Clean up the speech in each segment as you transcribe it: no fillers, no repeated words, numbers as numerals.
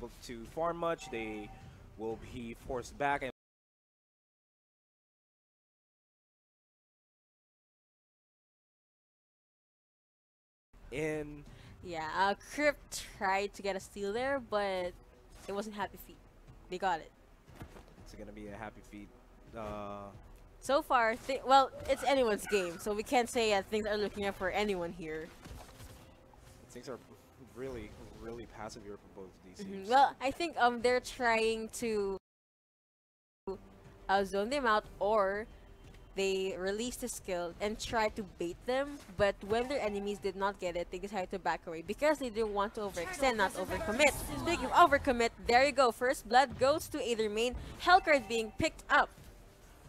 able to farm much. They will be forced back. And yeah, Crypt tried to get a steal there, but it wasn't HappyFeet. They got it. it's going to be a HappyFeet. So far, well, it's anyone's game, so we can't say that things are looking up for anyone here. Things are really, really passive here for both of these teams. Well, I think they're trying to zone them out, or they released the skill and tried to bait them, but when their enemies did not get it, they decided to back away because they didn't want to overextend, not overcommit. Speaking of overcommit, there you go. First blood goes to Aether Main. Hellcard being picked up.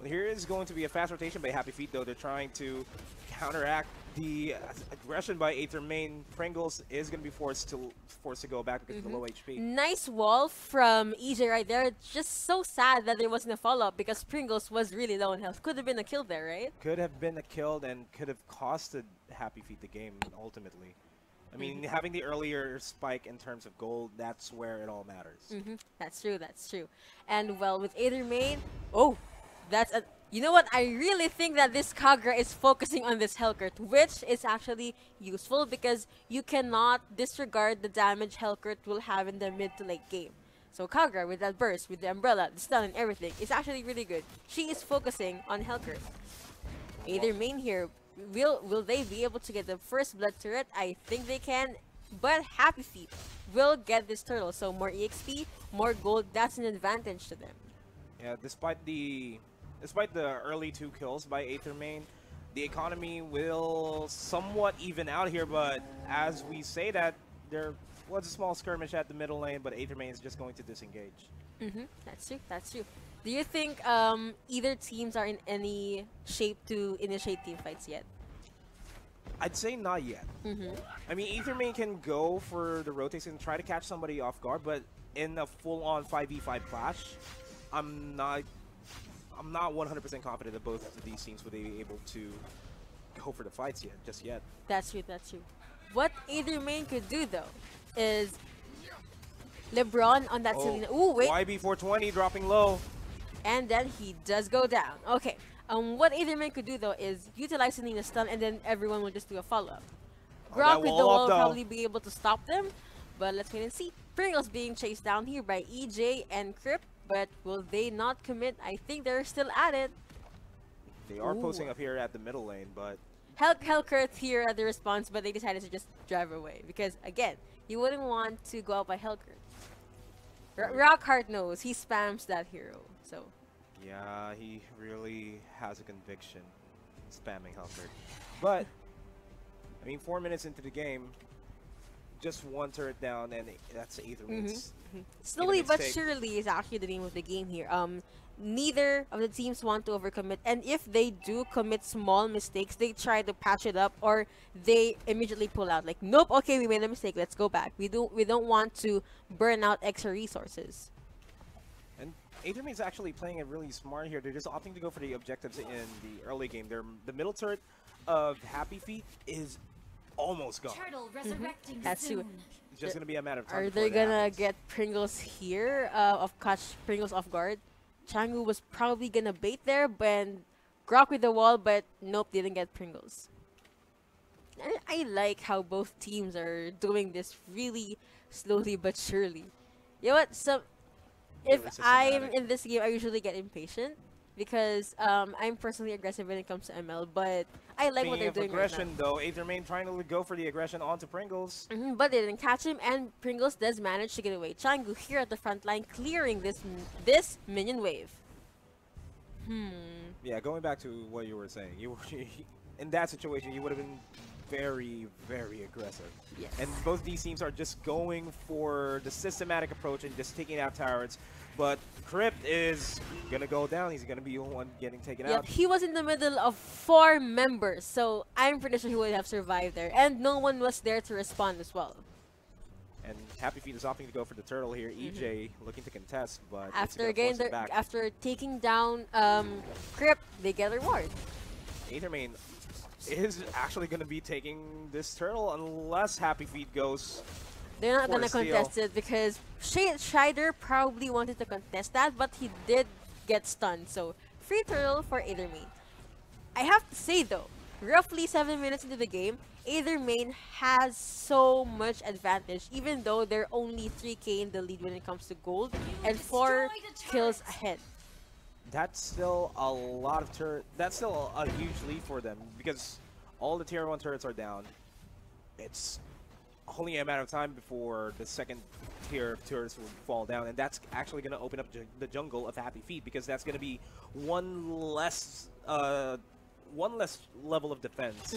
Well, here is going to be a fast rotation by HappyFeet, though. They're trying to counteract the aggression by Aether Main. Pringles is going to be forced to go back because of the low HP. Nice wall from EJ right there. Just so sad that there wasn't a follow-up because Pringles was really low on health. Could have been a kill there, right? Could have been a kill and could have costed HappyFeet the game ultimately. I mean, having the earlier spike in terms of gold, that's where it all matters. That's true, that's true. And well, with Aether Main, oh, that's a... You know what? I really think that this Kagra is focusing on this Hellcurt, which is actually useful because you cannot disregard the damage Hellcurt will have in the mid to late game. So Kagra with that burst, with the umbrella, the stun and everything, is actually really good. She is focusing on Hellcurt. Aether Main here, will they be able to get the first blood turret? I think they can, but HappyFeet will get this turtle. So more EXP, more gold, that's an advantage to them. Yeah, despite the early 2 kills by Aether Main, the economy will somewhat even out here, but as we say that, there was a small skirmish at the middle lane, but Aether Main is just going to disengage. That's true, that's true. Do you think either teams are in any shape to initiate team fights yet? I'd say not yet. I mean, Aether Main can go for the rotation and try to catch somebody off guard, but in a full-on 5v5 clash, I'm not 100% confident that both of these teams would be able to go for the fights just yet. That's true, that's true. What Aether Main could do though is LeBron on that Selena. Ooh, wait. YB420 dropping low. And then he does go down. Okay. What Aether Main could do though is utilize Selena's stun, and then everyone will just do a follow-up. Grok with the wall will probably be able to stop them, but let's wait and see. Pringles being chased down here by EJ and Crypt. But will they not commit? I think they're still at it. They are posting up here at the middle lane, but... Hellcurt here at the response, but they decided to just drive away. Because, again, you wouldn't want to go out by Hellcurt. Rockhart knows. He spams that hero, so... Yeah, he really has a conviction spamming Hellcurt. But, I mean, 4 minutes into the game, just one turret down, and that's Aether Main's. Slowly but surely is actually the name of the game here. Neither of the teams want to overcommit, and if they do commit small mistakes, they try to patch it up, or they immediately pull out. Like, nope, okay, we made a mistake, let's go back. We don't want to burn out extra resources. And Aether Main's actually playing it really smart here. They're just opting to go for the objectives in the early game. The middle turret of HappyFeet is almost gone. That's true. It's just going to be a matter of time. Are they going to get Pringles here, catch Pringles off guard? Changu was probably going to bait there, but Grok with the wall, but nope, didn't get Pringles. I like how both teams are doing this really slowly but surely. You know what? If I'm in this game, I usually get impatient because I'm personally aggressive when it comes to ML, but I like what they're doing aggression, right now. though, Aether Main trying to go for the aggression onto Pringles. But they didn't catch him, and Pringles does manage to get away. Changu here at the front line, clearing this minion wave. Yeah, going back to what you were saying, in that situation, you would have been very, very aggressive. Yes. And both these teams are just going for the systematic approach and just taking out turrets. But Crypt is going to go down. He's going to be the one getting taken out. He was in the middle of 4 members, so I'm pretty sure he would have survived there. And no one was there to respond as well. And HappyFeet is opting to go for the turtle here. EJ looking to contest, but after taking down Crypt, they get a reward. Aether Main is actually going to be taking this turtle unless HappyFeet goes They're not for gonna a steal. contest it because Scheider probably wanted to contest that, but he did get stunned. So free turtle for Aether Main. I have to say though, roughly 7 minutes into the game, Aether Main has so much advantage, even though they're only 3k in the lead when it comes to gold and 4 kills ahead. That's still a lot of That's still a huge lead for them because all the tier 1 turrets are down. It's only a matter of time before the second tier of turrets will fall down, and that's actually going to open up the jungle of HappyFeet because that's going to be one less level of defense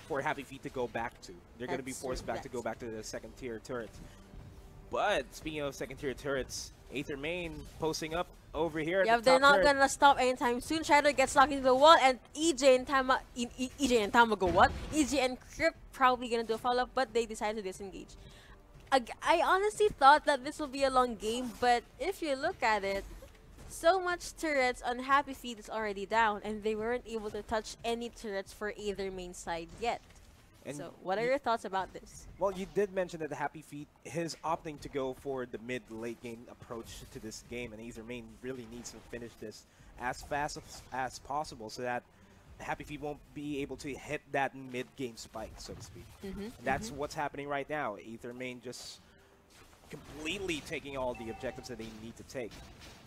for HappyFeet to go back to. They're going to be forced back to go back to the second tier turrets. But speaking of second tier turrets, Aether Main posting up over here. Yeah, they're not gonna stop anytime soon. Shadow gets locked into the wall, and EJ and Tama go what? EJ and Crypt probably gonna do a follow-up, but they decide to disengage. I honestly thought that this will be a long game, but if you look at it, so much turrets on HappyFeet is already down, and they weren't able to touch any turrets for Aether Main side yet. And so, what are your thoughts about this? Well, you did mention that the HappyFeet is opting to go for the mid-late game approach to this game, and Aether Main really needs to finish this as fast as possible so that HappyFeet won't be able to hit that mid-game spike, so to speak. And that's what's happening right now. Aether Main just completely taking all the objectives that they need to take,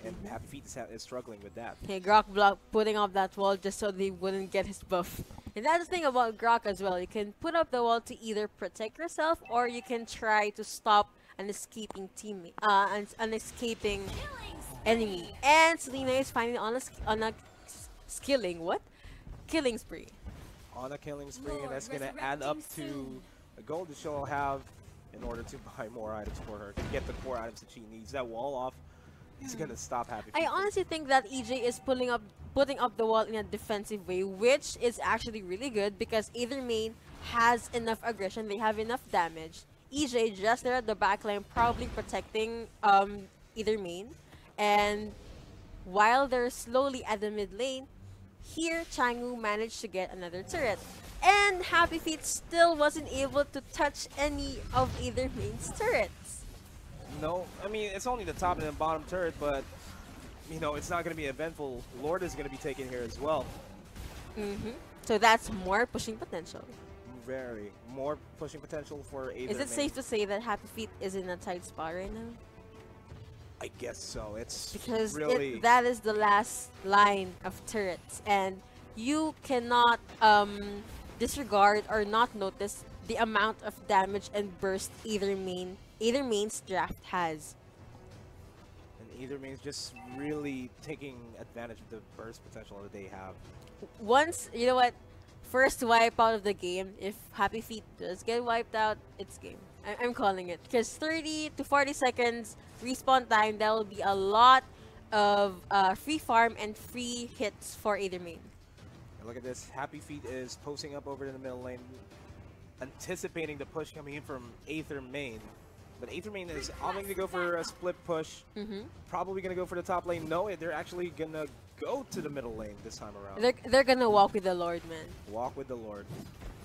and HappyFeet is struggling with that. Hey, Grok block putting up that wall just so they wouldn't get his buff. And that's the thing about Grok as well. You can put up the wall to either protect yourself or you can try to stop an escaping teammate, an escaping enemy. And Selena is finally on a killing spree. On a killing spree, and that's gonna add up to the gold that she'll have in order to buy more items for her, to get the 4 items that she needs. That wall off is gonna stop HappyFeet. I honestly think that EJ is putting up the wall in a defensive way, which is actually really good because Aether Main has enough aggression, they have enough damage. EJ just there at the backline, probably protecting Aether Main, and while they're slowly at the mid lane, here Changu managed to get another turret. And HappyFeet still wasn't able to touch any of Aether Main's turrets. No, I mean, it's only the top and the bottom turret, but, you know, it's not going to be eventful. Lord is going to be taken here as well. So that's more pushing potential. Very. More pushing potential for Aether Main. Is it safe to say that HappyFeet is in a tight spot right now? I guess so. It's because really... that is the last line of turrets, and you cannot disregard or not notice the amount of damage and burst Aether Main's draft has. And Aether Main's just really taking advantage of the burst potential that they have. Once, you know what, first wipe out of the game, if HappyFeet does get wiped out, it's game. I'm calling it. Because 30 to 40 seconds respawn time, that will be a lot of free farm and free hits for Aether Main. Look at this. HappyFeet is posting up over in the middle lane, anticipating the push coming in from Aether Main. But Aether Main is opting to go for a split push. Probably going to go for the top lane. No, they're actually going to go to the middle lane this time around. They're going to walk with the Lord, man. Walk with the Lord.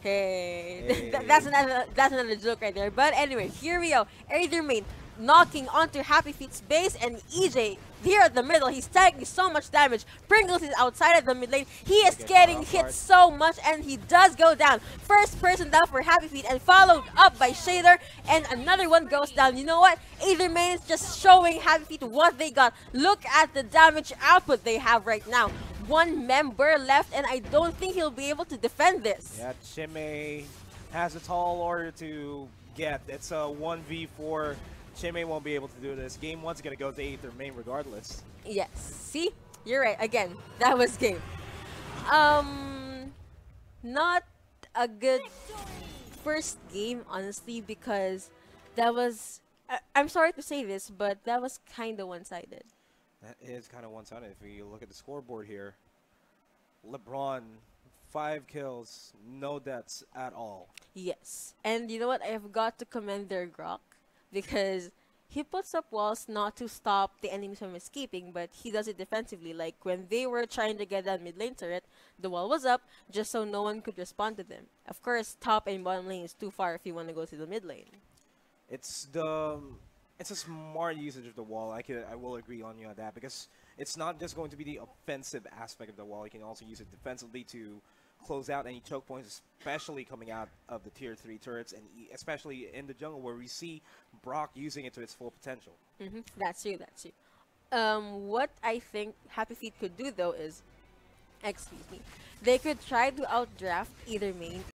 Hey. That's another joke right there. But anyway, here we go. Aether Main knocking onto HappyFeet's base, and EJ here at the middle, he's taking so much damage. Pringles is outside of the mid lane. He is getting hit so much, and he does go down. First person down for HappyFeet, and followed up by Shader, and another one goes down. You know what? Aether Main is just showing HappyFeet what they got. Look at the damage output they have right now. One member left, and I don't think he'll be able to defend this. Yeah, Chime has a tall order to get. It's a 1v4. Chime won't be able to do this. Game 1's going to go to Aether Main regardless. Yes. See? You're right. Again, that was game. Not a good first game, honestly, because that was... I'm sorry to say this, but that was kind of one-sided. That is kind of one-sided. If you look at the scoreboard here, LeBron, 5 kills, no deaths at all. Yes. And you know what? I have got to commend their Grok, because he puts up walls not to stop the enemies from escaping, but he does it defensively. Like when they were trying to get that mid lane turret, the wall was up just so no one could respond to them. Of course, top and bottom lane is too far if you want to go to the mid lane. it's a smart usage of the wall. I will agree on you on that because it's not just going to be the offensive aspect of the wall. You can also use it defensively to close out any choke points, especially coming out of the tier 3 turrets, and especially in the jungle where we see Brock using it to its full potential. That's true. That's true. What I think HappyFeet could do though is, excuse me, they could try to outdraft Aether Main